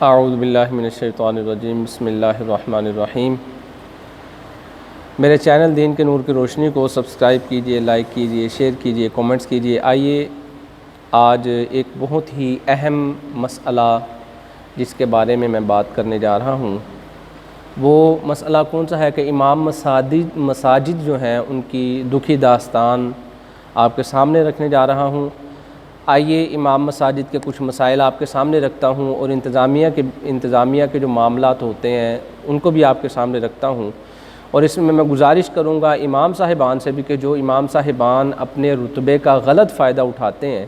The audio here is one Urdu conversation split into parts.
اعوذ باللہ من الشیطان الرجیم، بسم اللہ الرحمن الرحیم۔ میرے چینل دین کے نور کی روشنی کو سبسکرائب کیجئے، لائک کیجئے، شیئر کیجئے، کومنٹس کیجئے۔ آئیے آج ایک بہت ہی اہم مسئلہ جس کے بارے میں بات کرنے جا رہا ہوں، وہ مسئلہ کون سا ہے کہ امام مساجد جو ہیں ان کی دکھی داستان آپ کے سامنے رکھنے جا رہا ہوں۔ آئیے امام مساجد کے کچھ مسائل آپ کے سامنے رکھتا ہوں اور انتظامیہ کے جو معاملات ہوتے ہیں ان کو بھی آپ کے سامنے رکھتا ہوں، اور اس میں گزارش کروں گا امام صاحبان سے بھی کہ جو امام صاحبان اپنے رتبے کا غلط فائدہ اٹھاتے ہیں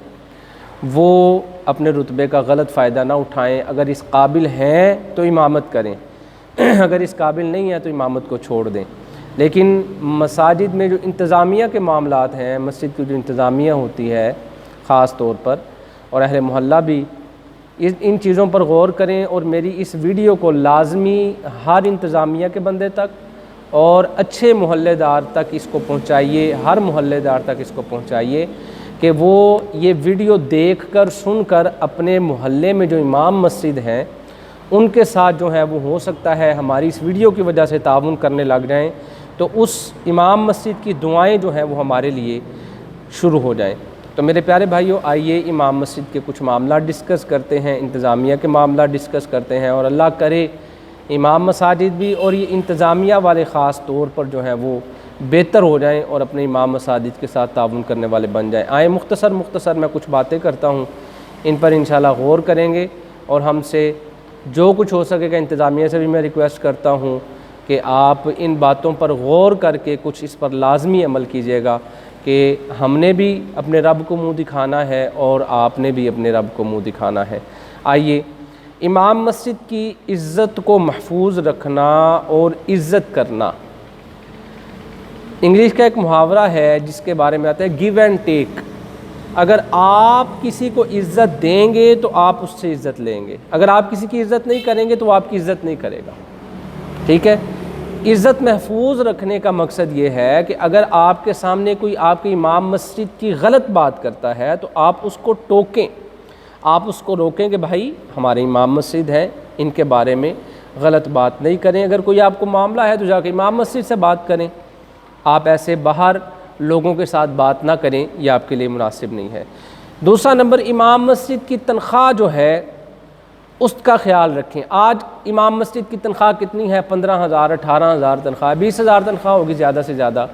وہ اپنے رتبے کا غلط فائدہ نہ اٹھائیں۔ اگر اس قابل ہیں تو امامت کریں، اگر اس قابل نہیں ہے تو امامت کو چھوڑ دیں۔ لیکن مساجد میں جو انتظامیہ کے معاملات ہیں، مسجد کی جو انتظامیہ ہوتی ہے خاص طور پر، اور اہل محلہ بھی ان چیزوں پر غور کریں، اور میری اس ویڈیو کو لازمی ہر انتظامیہ کے بندے تک اور اچھے محلے دار تک اس کو پہنچائیے، ہر محلے دار تک اس کو پہنچائیے کہ وہ یہ ویڈیو دیکھ کر سن کر اپنے محلے میں جو امام مسجد ہیں ان کے ساتھ جو ہے وہ ہو سکتا ہے ہماری اس ویڈیو کی وجہ سے تعاون کرنے لگ جائیں، تو اس امام مسجد کی دعائیں جو ہیں وہ ہمارے لیے شروع ہو جائیں۔ تو میرے پیارے بھائیوں، آئیے امام مسجد کے کچھ معاملات ڈسکس کرتے ہیں، انتظامیہ کے معاملات ڈسکس کرتے ہیں، اور اللہ کرے امام مساجد بھی اور یہ انتظامیہ والے خاص طور پر جو ہیں وہ بہتر ہو جائیں اور اپنے امام مساجد کے ساتھ تعاون کرنے والے بن جائیں۔ آئیں مختصر میں کچھ باتیں کرتا ہوں، ان پر انشاءاللہ غور کریں گے، اور ہم سے جو کچھ ہو سکے گا انتظامیہ سے بھی میں ریکویسٹ کرتا ہوں کہ آپ ان باتوں پر غور کر کے کچھ اس پر لازمی عمل کیجیے گا کہ ہم نے بھی اپنے رب کو منہ دکھانا ہے اور آپ نے بھی اپنے رب کو منہ دکھانا ہے۔ آئیے امام مسجد کی عزت کو محفوظ رکھنا اور عزت کرنا، انگلش کا ایک محاورہ ہے جس کے بارے میں آتا ہے گیو اینڈ ٹیک۔ اگر آپ کسی کو عزت دیں گے تو آپ اس سے عزت لیں گے، اگر آپ کسی کی عزت نہیں کریں گے تو وہ آپ کی عزت نہیں کرے گا، ٹھیک ہے؟ عزت محفوظ رکھنے کا مقصد یہ ہے کہ اگر آپ کے سامنے کوئی آپ کی امام مسجد کی غلط بات کرتا ہے تو آپ اس کو ٹوکیں، آپ اس کو روکیں کہ بھائی ہمارے امام مسجد ہیں، ان کے بارے میں غلط بات نہیں کریں۔ اگر کوئی آپ کو معاملہ ہے تو جا کے امام مسجد سے بات کریں، آپ ایسے باہر لوگوں کے ساتھ بات نہ کریں، یہ آپ کے لیے مناسب نہیں ہے۔ دوسرا نمبر، امام مسجد کی تنخواہ جو ہے اس کا خیال رکھیں۔ آج امام مسجد کی تنخواہ کتنی ہے؟ 15,000 18,000 تنخواہ، 20,000 تنخواہ ہوگی زیادہ سے زیادہ۔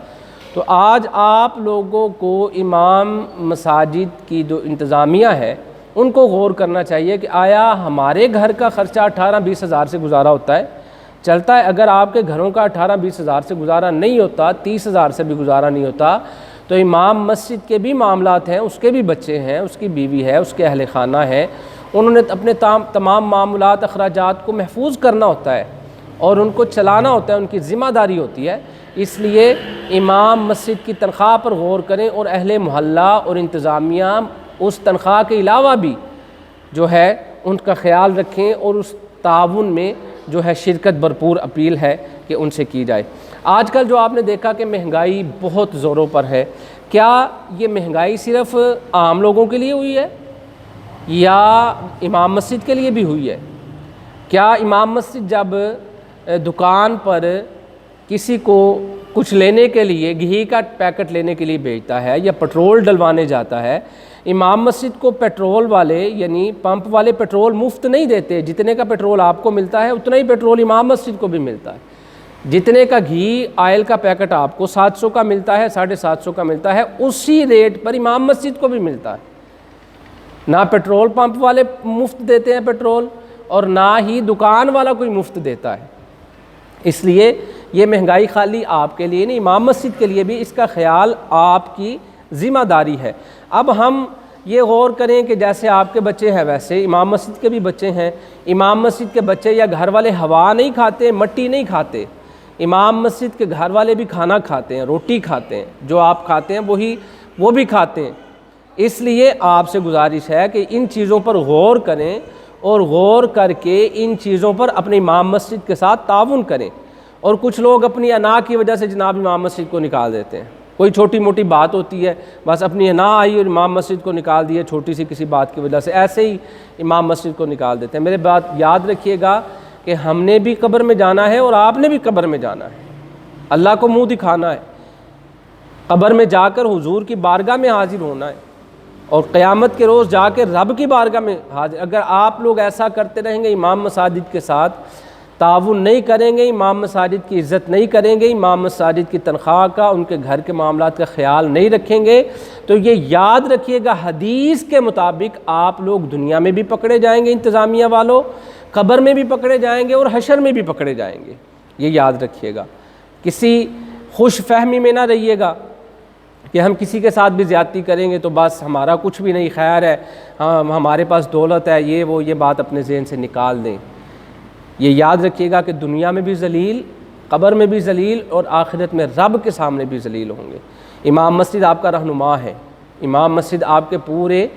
تو آج آپ لوگوں کو امام مساجد کی جو انتظامیہ ہے ان کو غور کرنا چاہیے کہ آیا ہمارے گھر کا خرچہ 18-20 سے گزارا ہوتا ہے، چلتا ہے؟ اگر آپ کے گھروں کا 18-20 سے گزارا نہیں ہوتا، 30,000 سے بھی گزارا نہیں ہوتا، تو امام مسجد کے بھی معاملات ہیں، اس کے بھی بچے ہیں، اس کی بیوی ہے، اس کے اہل خانہ ہے، انہوں نے اپنے تمام معاملات اخراجات کو محفوظ کرنا ہوتا ہے اور ان کو چلانا ہوتا ہے، ان کی ذمہ داری ہوتی ہے۔ اس لیے امام مسجد کی تنخواہ پر غور کریں، اور اہل محلہ اور انتظامیہ اس تنخواہ کے علاوہ بھی جو ہے ان کا خیال رکھیں، اور اس تعاون میں جو ہے شرکت بھرپور اپیل ہے کہ ان سے کی جائے۔ آج کل جو آپ نے دیکھا کہ مہنگائی بہت زوروں پر ہے، کیا یہ مہنگائی صرف عام لوگوں کے لیے ہوئی ہے یا امام مسجد کے لیے بھی ہوئی ہے؟ کیا امام مسجد جب دکان پر کسی کو کچھ لینے کے لیے، گھی کا پیکٹ لینے کے لیے بھیجتا ہے یا پیٹرول ڈلوانے جاتا ہے، امام مسجد کو پیٹرول والے یعنی پمپ والے پیٹرول مفت نہیں دیتے؟ جتنے کا پیٹرول آپ کو ملتا ہے اتنا ہی پیٹرول امام مسجد کو بھی ملتا ہے۔ جتنے کا گھی آئل کا پیکٹ آپ کو 700 کا ملتا ہے، 750 کا ملتا ہے، اسی ریٹ پر امام مسجد کو بھی ملتا ہے۔ نہ پیٹرول پمپ والے مفت دیتے ہیں پیٹرول، اور نہ ہی دکان والا کوئی مفت دیتا ہے۔ اس لیے یہ مہنگائی خالی آپ کے لیے نہیں، امام مسجد کے لیے بھی اس کا خیال آپ کی ذمہ داری ہے۔ اب ہم یہ غور کریں کہ جیسے آپ کے بچے ہیں ویسے امام مسجد کے بھی بچے ہیں۔ امام مسجد کے بچے یا گھر والے ہوا نہیں کھاتے، مٹی نہیں کھاتے، امام مسجد کے گھر والے بھی کھانا کھاتے ہیں، روٹی کھاتے ہیں، جو آپ کھاتے ہیں وہی وہ بھی کھاتے ہیں۔ اس لیے آپ سے گزارش ہے کہ ان چیزوں پر غور کریں، اور غور کر کے ان چیزوں پر اپنے امام مسجد کے ساتھ تعاون کریں۔ اور کچھ لوگ اپنی انا کی وجہ سے جناب امام مسجد کو نکال دیتے ہیں، کوئی چھوٹی موٹی بات ہوتی ہے، بس اپنی انا آئی اور امام مسجد کو نکال دیا چھوٹی سی کسی بات کی وجہ سے، ایسے ہی امام مسجد کو نکال دیتے ہیں۔ میرے بات یاد رکھیے گا کہ ہم نے بھی قبر میں جانا ہے اور آپ نے بھی قبر میں جانا ہے، اللہ کو منہ دکھانا ہے، قبر میں جا کر حضور کی بارگاہ میں حاضر ہونا ہے، اور قیامت کے روز جا کے رب کی بارگاہ میں حاضر۔ اگر آپ لوگ ایسا کرتے رہیں گے، امام مساجد کے ساتھ تعاون نہیں کریں گے، امام مساجد کی عزت نہیں کریں گے، امام مساجد کی تنخواہ کا، ان کے گھر کے معاملات کا خیال نہیں رکھیں گے، تو یہ یاد رکھیے گا حدیث کے مطابق آپ لوگ دنیا میں بھی پکڑے جائیں گے، انتظامیہ والوں، قبر میں بھی پکڑے جائیں گے اور حشر میں بھی پکڑے جائیں گے، یہ یاد رکھیے گا۔ کسی خوش فہمی میں نہ رہیے گا کہ ہم کسی کے ساتھ بھی زیادتی کریں گے تو بس ہمارا کچھ بھی نہیں، خیر ہے، ہمارے پاس دولت ہے، یہ بات اپنے ذہن سے نکال دیں۔ یہ یاد رکھیے گا کہ دنیا میں بھی ذلیل، قبر میں بھی ذلیل، اور آخرت میں رب کے سامنے بھی ذلیل ہوں گے۔ امام مسجد آپ کا رہنما ہے، امام مسجد آپ کے پورے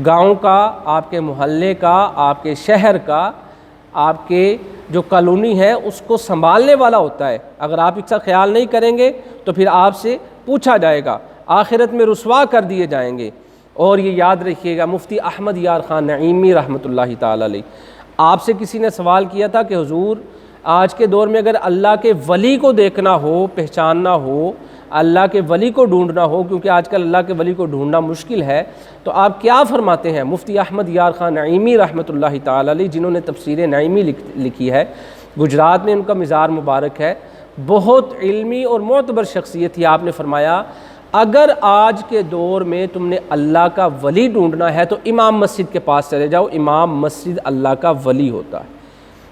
گاؤں کا، آپ کے محلے کا، آپ کے شہر کا، آپ کے جو کالونی ہے اس کو سنبھالنے والا ہوتا ہے۔ اگر آپ اس کا خیال نہیں کریں گے تو پھر آپ سے پوچھا جائے گا، آخرت میں رسوا کر دیے جائیں گے۔ اور یہ یاد رکھیے گا، مفتی احمد یار خان نعیمی رحمۃ اللہ تعالی علیہ، آپ سے کسی نے سوال کیا تھا کہ حضور آج کے دور میں اگر اللہ کے ولی کو دیکھنا ہو، پہچاننا ہو، اللہ کے ولی کو ڈھونڈنا ہو، کیونکہ آج کل اللہ کے ولی کو ڈھونڈنا مشکل ہے، تو آپ کیا فرماتے ہیں؟ مفتی احمد یار خان نعیمی رحمۃ اللہ تعالی علیہ، جنہوں نے تفسیر نعیمی لکھی ہے، گجرات میں ان کا مزار مبارک ہے، بہت علمی اور معتبر شخصیت تھی، آپ نے فرمایا اگر آج کے دور میں تم نے اللہ کا ولی ڈھونڈنا ہے تو امام مسجد کے پاس چلے جاؤ، امام مسجد اللہ کا ولی ہوتا ہے۔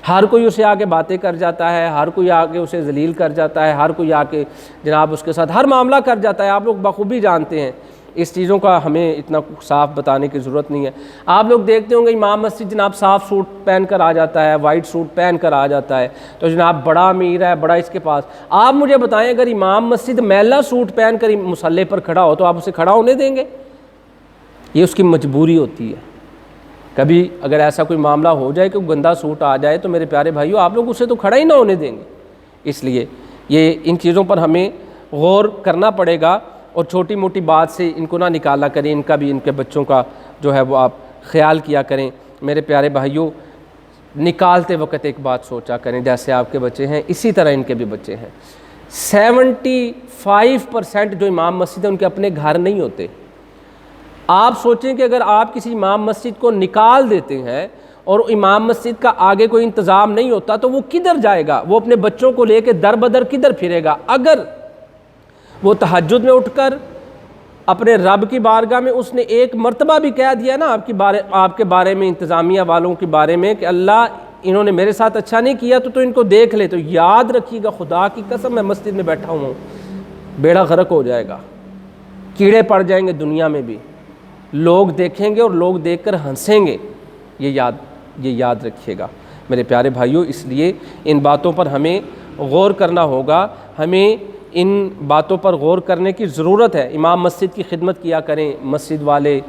ہر کوئی اسے آگے باتیں کر جاتا ہے، ہر کوئی آگے اسے ذلیل کر جاتا ہے، ہر کوئی آگے جناب اس کے ساتھ ہر معاملہ کر جاتا ہے، آپ لوگ بخوبی جانتے ہیں، اس چیزوں کا ہمیں اتنا صاف بتانے کی ضرورت نہیں ہے۔ آپ لوگ دیکھتے ہوں گے امام مسجد جناب صاف سوٹ پہن کر آ جاتا ہے، وائٹ سوٹ پہن کر آ جاتا ہے، تو جناب بڑا امیر ہے، بڑا اس کے پاس۔ آپ مجھے بتائیں اگر امام مسجد میلا سوٹ پہن کر مصلی پر کھڑا ہو تو آپ اسے کھڑا ہونے دیں گے؟ یہ اس کی مجبوری ہوتی ہے۔ کبھی اگر ایسا کوئی معاملہ ہو جائے کہ گندا سوٹ آ جائے تو میرے پیارے بھائیو آپ لوگ اسے تو کھڑا ہی نہ ہونے دیں گے۔ اس لیے یہ ان چیزوں پر ہمیں غور کرنا پڑے گا، اور چھوٹی موٹی بات سے ان کو نہ نکالا کریں، ان کا بھی، ان کے بچوں کا جو ہے وہ آپ خیال کیا کریں۔ میرے پیارے بھائیو نکالتے وقت ایک بات سوچا کریں، جیسے آپ کے بچے ہیں اسی طرح ان کے بھی بچے ہیں۔ 75% جو امام مسجد ہیں ان کے اپنے گھر نہیں ہوتے۔ آپ سوچیں کہ اگر آپ کسی امام مسجد کو نکال دیتے ہیں اور امام مسجد کا آگے کوئی انتظام نہیں ہوتا تو وہ کدھر جائے گا؟ وہ اپنے بچوں کو لے کے در بدر کدھر پھرے گا؟ اگر وہ تہجد میں اٹھ کر اپنے رب کی بارگاہ میں اس نے ایک مرتبہ بھی کہہ دیا نا آپ کے بارے میں، انتظامیہ والوں کے بارے میں، کہ اللہ انہوں نے میرے ساتھ اچھا نہیں کیا تو ان کو دیکھ لے، تو یاد رکھیے گا خدا کی قسم میں مسجد میں بیٹھا ہوں، بیڑا غرق ہو جائے گا، کیڑے پڑ جائیں گے دنیا میں بھی، لوگ دیکھیں گے اور لوگ دیکھ کر ہنسیں گے۔ یہ یاد رکھیے گا میرے پیارے بھائیوں۔ اس لیے ان باتوں پر ہمیں غور کرنا ہوگا، ہمیں ان باتوں پر غور کرنے کی ضرورت ہے۔ امام مسجد کی خدمت کیا کریں، مسجد والے،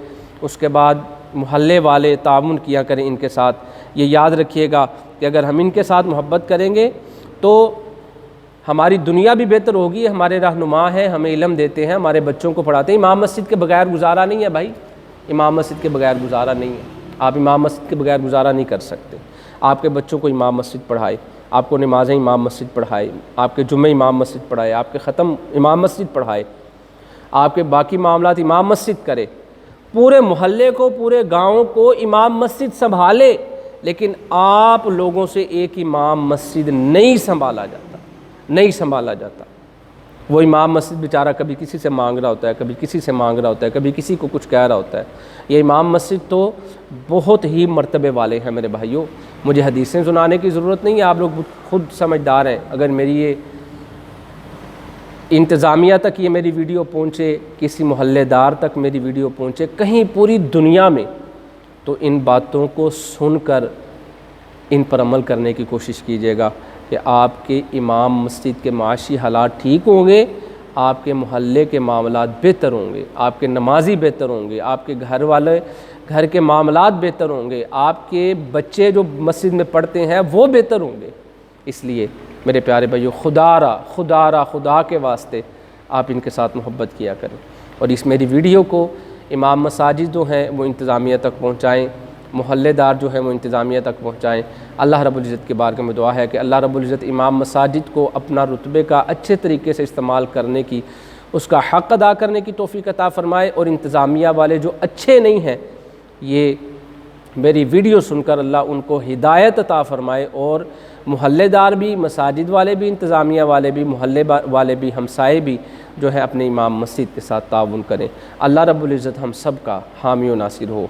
اس کے بعد محلے والے تعاون کیا کریں ان کے ساتھ۔ یہ یاد رکھیے گا کہ اگر ہم ان کے ساتھ محبت کریں گے تو ہماری دنیا بھی بہتر ہوگی۔ ہمارے رہنما ہیں، ہمیں علم دیتے ہیں، ہمارے بچوں کو پڑھاتے ہیں۔ امام مسجد کے بغیر گزارا نہیں ہے بھائی، امام مسجد کے بغیر گزارا نہیں ہے۔ آپ امام مسجد کے بغیر گزارا نہیں کر سکتے۔ آپ کے بچوں کو امام مسجد پڑھائے، آپ کو نمازیں امام مسجد پڑھائے، آپ کے جمعے امام مسجد پڑھائے، آپ کے ختم امام مسجد پڑھائے، آپ کے باقی معاملات امام مسجد کرے، پورے محلے کو، پورے گاؤں کو امام مسجد سنبھالے۔ لیکن آپ لوگوں سے ایک امام مسجد نہیں سنبھالا جاتا۔ وہ امام مسجد بیچارہ کبھی کسی سے مانگ رہا ہوتا ہے، کبھی کسی سے مانگ رہا ہوتا ہے، کبھی کسی کو کچھ کہہ رہا ہوتا ہے۔ یہ امام مسجد تو بہت ہی مرتبے والے ہیں میرے بھائیوں، مجھے حدیثیں سنانے کی ضرورت نہیں ہے، آپ لوگ خود سمجھدار ہیں۔ اگر میری یہ انتظامیہ تک یہ میری ویڈیو پہنچے، کسی محلے دار تک میری ویڈیو پہنچے، کہیں پوری دنیا میں، تو ان باتوں کو سن کر ان پر عمل کرنے کی کوشش کیجیے گا کہ آپ کے امام مسجد کے معاشی حالات ٹھیک ہوں گے، آپ کے محلے کے معاملات بہتر ہوں گے، آپ کے نمازی بہتر ہوں گے، آپ کے گھر کے معاملات بہتر ہوں گے، آپ کے بچے جو مسجد میں پڑھتے ہیں وہ بہتر ہوں گے۔ اس لیے میرے پیارے بھائیو خدا کے واسطے آپ ان کے ساتھ محبت کیا کریں، اور اس میری ویڈیو کو امام مساجد جو ہیں وہ انتظامیہ تک پہنچائیں، محلے دار جو ہیں وہ انتظامیہ تک پہنچائیں۔ اللہ رب العزت کی بارگاہ میں دعا ہے کہ اللہ رب العزت امام مساجد کو اپنا رتبے کا اچھے طریقے سے استعمال کرنے کی، اس کا حق ادا کرنے کی توفیق عطا فرمائے، اور انتظامیہ والے جو اچھے نہیں ہیں یہ میری ویڈیو سن کر اللہ ان کو ہدایت عطا فرمائے، اور محلے دار بھی، مساجد والے بھی، انتظامیہ والے بھی، محلے والے بھی، ہمسائے بھی جو ہے اپنے امام مسجد کے ساتھ تعاون کریں۔ اللہ رب العزت ہم سب کا حامی و ناصر ہو۔